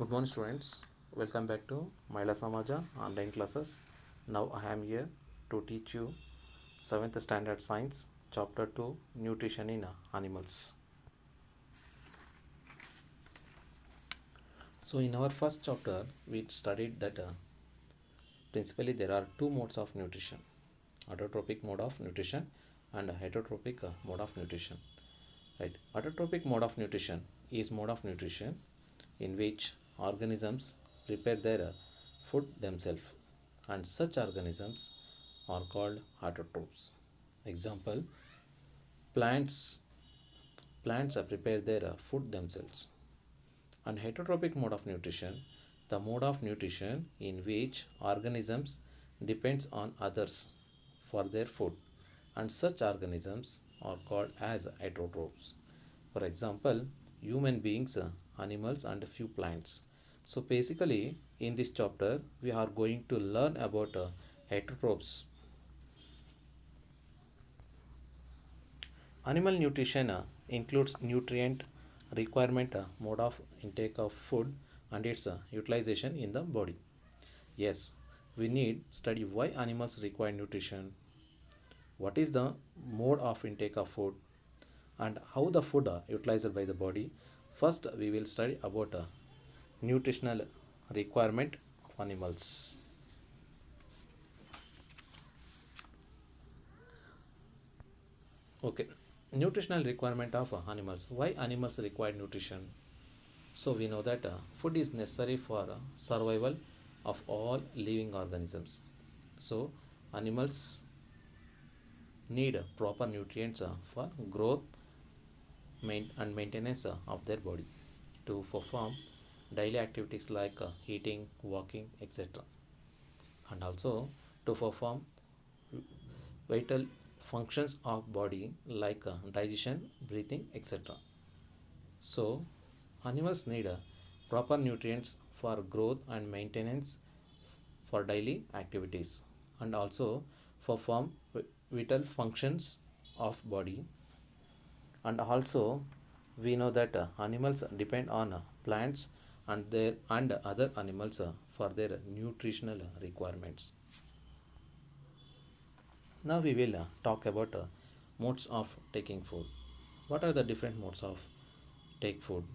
Good morning, students. Welcome back to Mahila Samaja online classes. Now I am here to teach you 7th Standard Science, Chapter 2, Nutrition in Animals. So, in our first chapter, we studied that principally there are two modes of nutrition: autotrophic mode of nutrition and heterotrophic mode of nutrition. Right? Autotrophic mode of nutrition is mode of nutrition in which organisms prepare their food themselves, and such organisms are called autotrophs. Example: plants prepare their food themselves. And heterotrophic mode of nutrition, the mode of nutrition in which organisms depends on others for their food, and such organisms are called as heterotrophs. For example, human beings, animals, and a few plants. So basically, in this chapter, we are going to learn about heterotrophs. Animal nutrition includes nutrient requirement, mode of intake of food, and its utilization in the body. Yes, we need study why animals require nutrition, what is the mode of intake of food, and how the food utilized by the body. First, we will study about nutritional requirement of animals. Okay, nutritional requirement of animals. Why animals require nutrition? So we know that food is necessary for survival of all living organisms. So animals need proper nutrients for growth and maintenance of their body to perform daily activities like eating, walking, etc., and also to perform vital functions of body like digestion, breathing, etc. So animals need proper nutrients for growth and maintenance for daily activities, and also perform vital functions of body. And also we know that animals depend on plants and other animals for their nutritional requirements. Now we will talk about modes of taking food. What are the different modes of take food?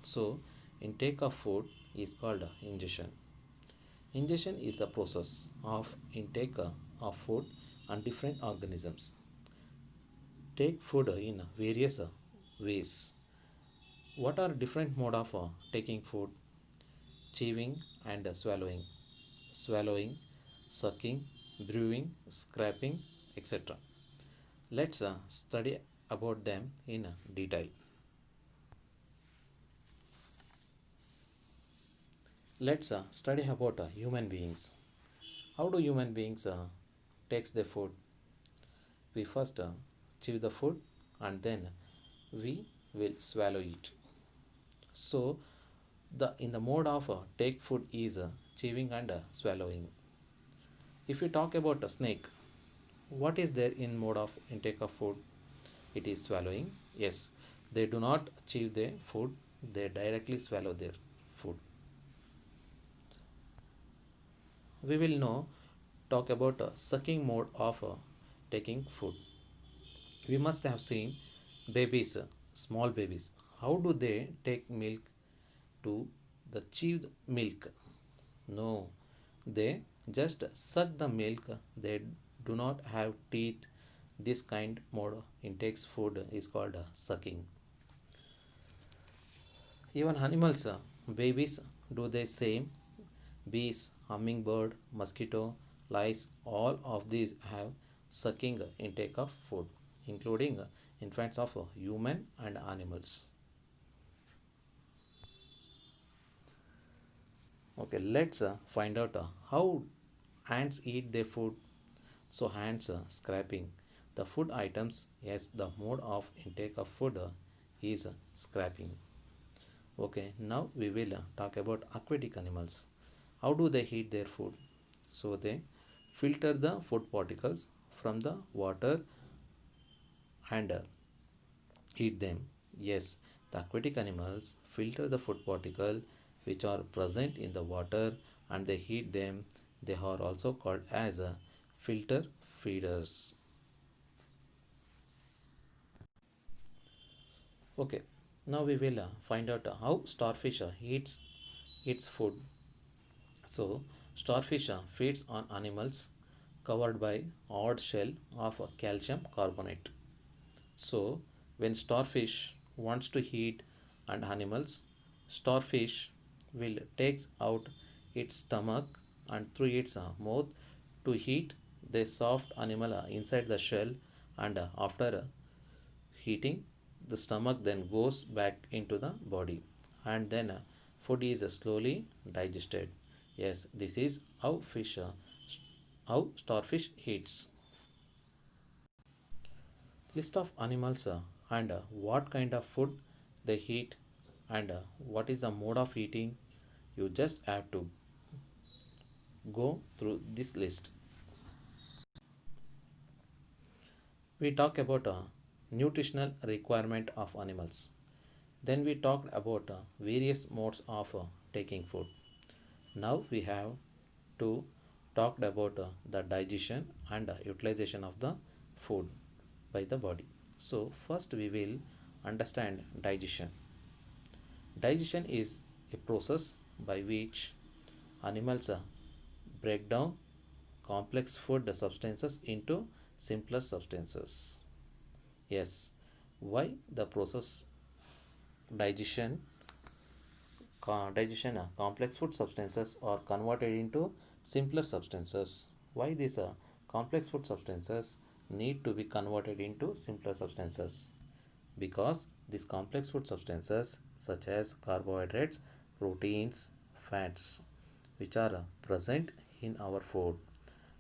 So intake of food is called ingestion. Ingestion is the process of intake of food, and different organisms take food in various ways. What are different mode of taking food? Chewing and swallowing, swallowing, sucking, brewing, scraping, etc. Let's study about them in detail. Let's study about human beings. How do human beings takes their food? We first chew the food, and then we will swallow it. So the in the mode of take food is chewing and swallowing. If we talk about a snake, what is there in mode of intake of food? It is swallowing. Yes, they do not chew their food, they directly swallow their food. We will now talk about sucking mode of taking food. We must have seen babies, small babies. How do they take milk to the chewed milk? No, they just suck the milk. They do not have teeth. This kind mode intakes food is called sucking. Even animals, babies do the same. Bees, hummingbird, mosquito, lice, all of these have sucking intake of food, including infants of human and animals. Okay, let's find out how ants eat their food. So ants scraping the food items. Yes, the mode of intake of food is scraping. Okay, now we will talk about aquatic animals. How do they eat their food? So they filter the food particles from the water and eat them. Yes, the aquatic animals filter the food particle which are present in the water and they heat them. They are also called as filter feeders. Okay, now we will find out how starfish eats its food. So, starfish feeds on animals covered by odd shell of calcium carbonate. So, when starfish wants to eat and animals, starfish will takes out its stomach and through its mouth to eat the soft animal inside the shell, and after heating, the stomach then goes back into the body, and then food is slowly digested. Yes, this is how starfish eats. List of animals and what kind of food they eat, and what is the mode of eating. You just have to go through this list. We talk about nutritional requirement of animals. Then we talked about various modes of taking food. Now we have to talk about the digestion and utilization of the food by the body. So first we will understand digestion. Digestion is a process by which animals break down complex food substances into simpler substances. Yes, why the process digestion? Complex food substances are converted into simpler substances. Why these complex food substances need to be converted into simpler substances? Because these complex food substances such as carbohydrates, proteins, fats, which are present in our food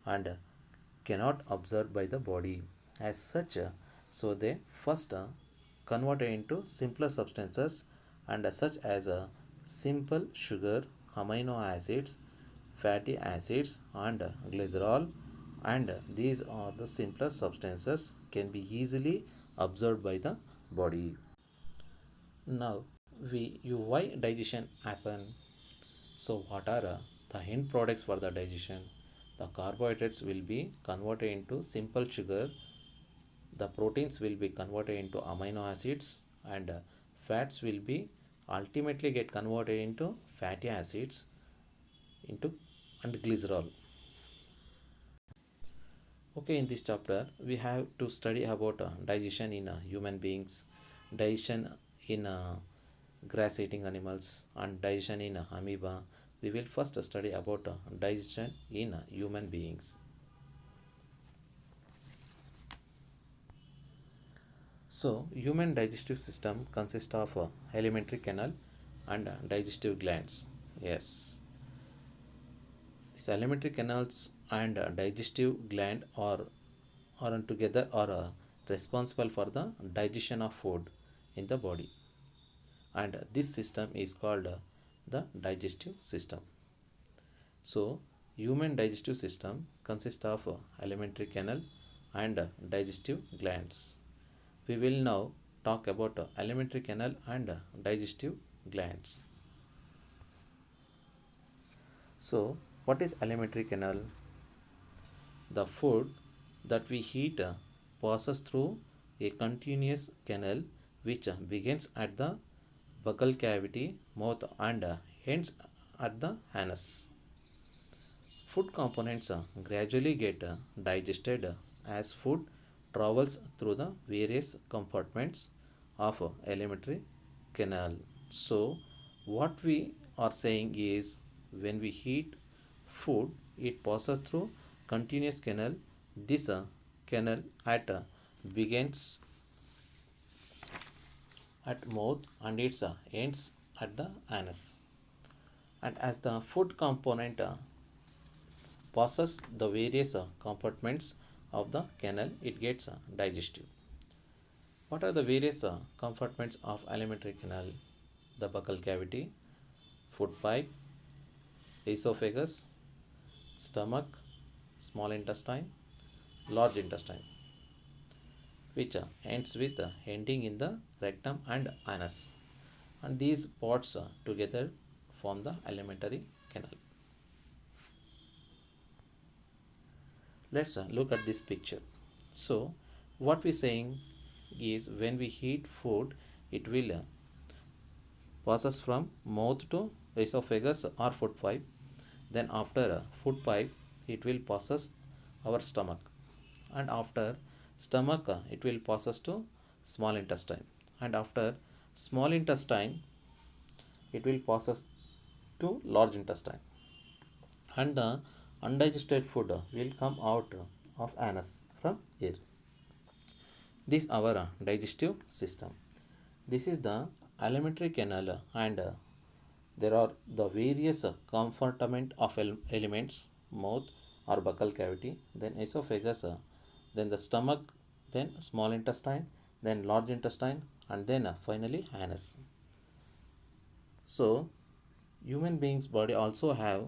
and cannot absorb by the body as such, so they first converted into simpler substances, and such as simple sugar, amino acids, fatty acids, and glycerol, and these are the simpler substances can be easily absorbed by the body. Now we you why digestion happen. So what are the end products for the digestion? The carbohydrates will be converted into simple sugar, the proteins will be converted into amino acids, and fats will be ultimately get converted into fatty acids into and glycerol. Okay, in this chapter we have to study about digestion in human beings, digestion in grass eating animals, and digestion in amoeba. We will first study about digestion in human beings. So, human digestive system consists of alimentary canal and digestive glands. Yes, these alimentary canals and digestive gland are together are responsible for the digestion of food in the body, and this system is called the digestive system. So, human digestive system consists of alimentary canal and digestive glands. We will now talk about alimentary canal and digestive glands. So, what is alimentary canal? The food that we eat passes through a continuous canal which begins at the buccal cavity, mouth, and ends at the anus. Food components gradually get digested as food travels through the various compartments of alimentary canal. So, what we are saying is when we eat food, it passes through continuous canal. This canal at begins at mouth and it ends at the anus. And as the food component passes the various compartments of the canal, it gets digestive. What are the various compartments of alimentary canal? The buccal cavity, food pipe, esophagus, stomach, small intestine, large intestine, which ends with ending in the rectum and anus. And these parts together form the alimentary canal. Let's look at this picture. So what we saying is when we eat food, it will passes from mouth to esophagus or food pipe. Then after food pipe, it will passes our stomach, and after stomach, it will passes to small intestine, and after small intestine, it will passes to large intestine, and the undigested food will come out of anus from here. This is our digestive system. This is the alimentary canal, and there are the various compartment of elements: mouth or buccal cavity, then esophagus, then the stomach, then small intestine, then large intestine, and then finally anus. So human beings body also have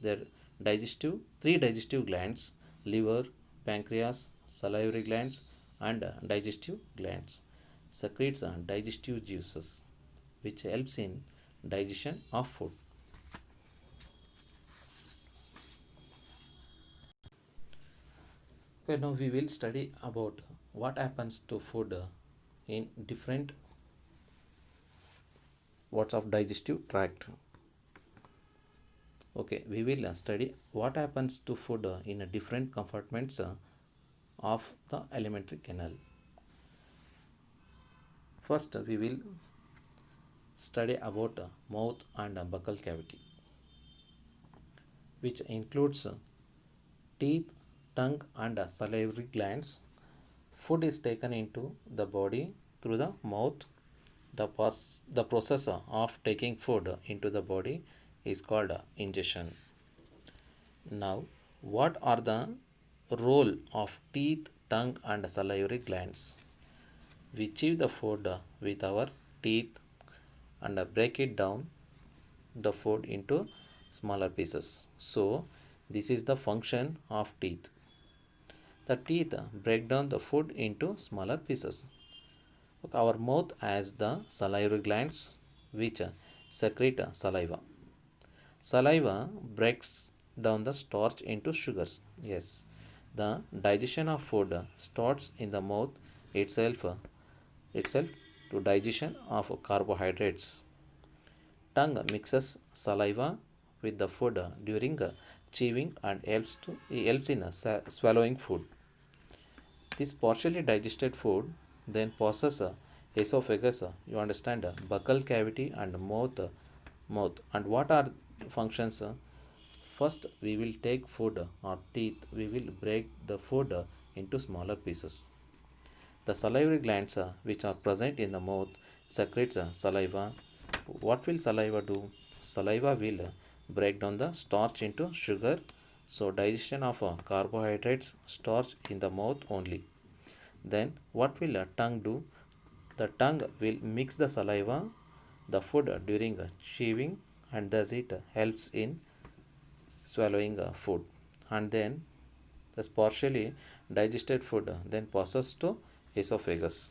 their digestive three digestive glands: liver, pancreas, salivary glands, and digestive glands secretes digestive juices which helps in digestion of food. Okay, now we will study about what happens to food in different parts of digestive tract. Okay, we will study what happens to food in different compartments of the alimentary canal. First, we will study about mouth and buccal cavity, which includes teeth, tongue, and salivary glands. Food is taken into the body through the mouth. The process of taking food into the body is called ingestion. Now, what are the role of teeth, tongue, and salivary glands? We chew the food with our teeth and break it down the food into smaller pieces. So, this is the function of teeth. The teeth break down the food into smaller pieces. Our mouth has the salivary glands which secrete saliva. Saliva breaks down the starch into sugars. Yes, the digestion of food starts in the mouth itself to digestion of carbohydrates. Tongue mixes saliva with the food during chewing and helps in swallowing food. This partially digested food then passes esophagus, you understand, buccal cavity, and mouth. And what are functions? First, we will take food or teeth. We will break the food into smaller pieces. The salivary glands, which are present in the mouth, secretes saliva. What will saliva do? Saliva will break down the starch into sugar. So digestion of carbohydrates starts in the mouth only. Then what will a tongue do? The tongue will mix the saliva, the food during chewing, and thus it helps in swallowing food. And then this partially digested food then passes to esophagus.